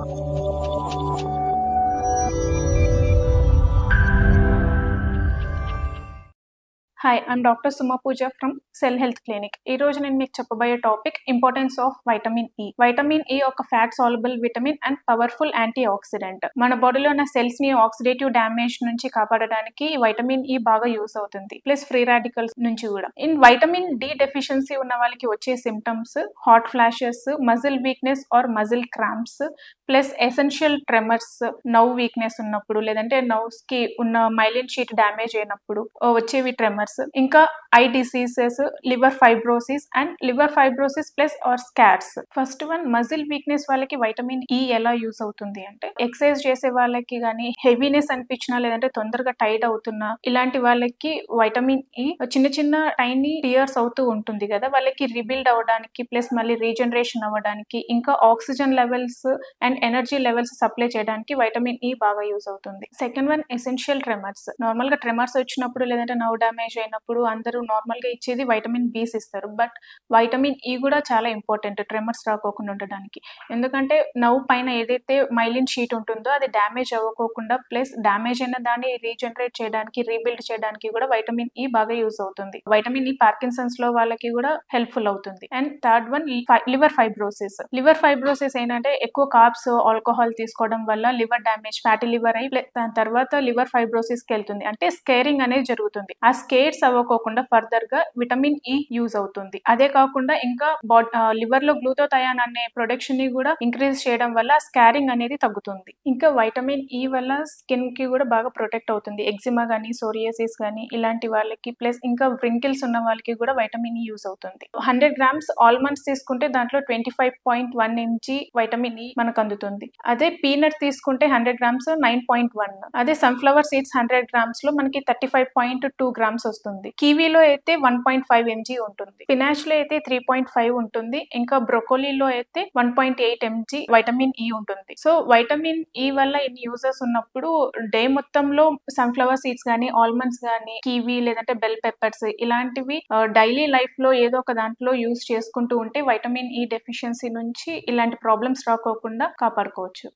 Hi, I'm Dr. Suma Pooja from Cell Health Clinic. ఈ రోజు నేను మీకు చెప్పబోయే topic importance of vitamin E. Vitamin E ఒక fat soluble vitamin and powerful antioxidant. మన బాడీలో ఉన్న సెల్స్ ని ఆక్సిడేటివ్ డ్యామేజ్ నుంచి కాపాడడానికి వైటమిన్ ఈ బాగా యూస్ అవుతుంది. ప్లస్ ఫ్రీ రాడికల్స్ నుంచి కూడా. ఇన్ వైటమిన్ డి డెఫిషియన్సీ ఉన్న వాళ్ళకి వచ్చే symptoms hot flashes, muscle weakness are muscle cramps, plus essential tremors, nerve weakness ఉన్నప్పుడు, లేదంటే నర్వ్స్ కి ఉన్న మైలిన్ షీట్ డ్యామేజ్ అయినప్పుడు వచ్చేవి ట్రెమర్స్. ఇంకా eye diseases, liver fibrosis and liver fibrosis plus are scars. First one, muscle weakness వాళ్ళకి vitamin E ఎలా use అవుతుంది అంటే, ఎక్సర్సైజ్ చేసే వాళ్ళకి గానీ హెవీనెస్ అనిపించినా, లేదంటే తొందరగా టైర్డ్ అవుతున్నా, ఇలాంటి వాళ్ళకి వైటమిన్ ఈ చిన్న చిన్న టైనీ టియర్స్ అవుతూ ఉంటుంది కదా, వాళ్ళకి రిబిల్డ్ అవ్వడానికి ప్లస్ మళ్ళీ రీజనరేషన్ అవ్వడానికి, ఇంకా oxygen levels and energy levels supply చేయడానికి వైటమిన్ ఈ బాగా యూస్ అవుతుంది. Second one, essential tremors. Normal గా ట్రెమర్స్ వచ్చినప్పుడు, లేదంటే నర్వ్ డ్యామేజ్ అయినప్పుడు అందరూ నార్మల్ గా ఇచ్చేది వైటమిన్ బిస్ ఇస్తారు. బట్ వైటమిన్ ఈ కూడా చాలా ఇంపార్టెంట్ ట్రెమర్స్ రాకోకుండా ఉండడానికి. ఎందుకంటే నర్వ్ పైన ఏదైతే మైలిన్ షీట్ ఉంటుందో అది డ్యామేజ్ అవ్వకోకుండా, ప్లస్ డ్యామేజ్ అయిన దాన్ని రీజనరేట్ చేయడానికి, రీబిల్డ్ చేయడానికి కూడా వైటమిన్ ఈ బాగా యూస్ అవుతుంది. వైటమిన్ ఈ పార్కిన్సన్స్ లో వాళ్ళకి కూడా హెల్ప్ఫుల్ అవుతుంది. And third one, liver fibrosis. Liver fibrosis ఏంటంటే ఎక్కువ కార్బ్స్, ఆల్కహాల్ తీసుకోవడం వల్ల లివర్ డ్యామేజ్, ఫ్యాటీ లివర్ అయి దాని తర్వాత లివర్ ఫైబ్రోసిస్ కి వెళ్తుంది. అంటే స్కేరింగ్ అనేది జరుగుతుంది. ఆ స్కేర్స్ అవ్వకోకుండా ఫర్దర్ గా విటమిన్ ఈ యూజ్ అవుతుంది. అదే కాకుండా ఇంకా లివర్ లో గ్లూటాథయాన్ అనే ప్రొడక్షన్ ని కూడా ఇంక్రీజ్ చేయడం వల్ల స్కారింగ్ అనేది తగ్గుతుంది. ఇంకా వైటమిన్ ఈ వల్ల స్కిన్ కి కూడా బాగా ప్రొటెక్ట్ అవుతుంది. ఎగ్జిమా గానీ, సోరియాసిస్ గానీ ఇలాంటి వాళ్ళకి, ప్లస్ ఇంకా వ్రింకిల్స్ ఉన్న వాళ్ళకి కూడా వైటమిన్ ఈ యూజ్ అవుతుంది. 100 grams ఆల్మండ్స్ తీసుకుంటే దాంట్లో 25.1 mg వైటమిన్ ఈ మనకు అందుతుంది. అదే పీనట్ తీసుకుంటే 100 grams 9.1. అదే సన్ఫ్లవర్ సీడ్స్ 100 grams లో మనకి 35.2 grams వస్తుంది. కివీలో అయితే 1.5 mg ఉంటుంది. స్పినాచ్ లో అయితే 3.5 ఉంటుంది. ఇంకా బ్రొకోలీలో అయితే 1.8 mg వైటమిన్ ఈ ఉంటుంది. సో వైటమిన్ ఈ వల్ల ఇన్ని యూజెస్ ఉన్నప్పుడు డే మొత్తంలో సన్ఫ్లవర్ సీడ్స్ గానీ, ఆల్మండ్స్ గానీ, కివీ లేదంటే బెల్ పెప్పర్స్ ఇలాంటివి డైలీ లైఫ్ లో ఏదో ఒక దాంట్లో యూజ్ చేసుకుంటూ ఉంటే వైటమిన్ ఈ డెఫిషియన్సీ నుంచి ఇలాంటి ప్రాబ్లమ్స్ రాకోకుండా కాపాడుకోవచ్చు.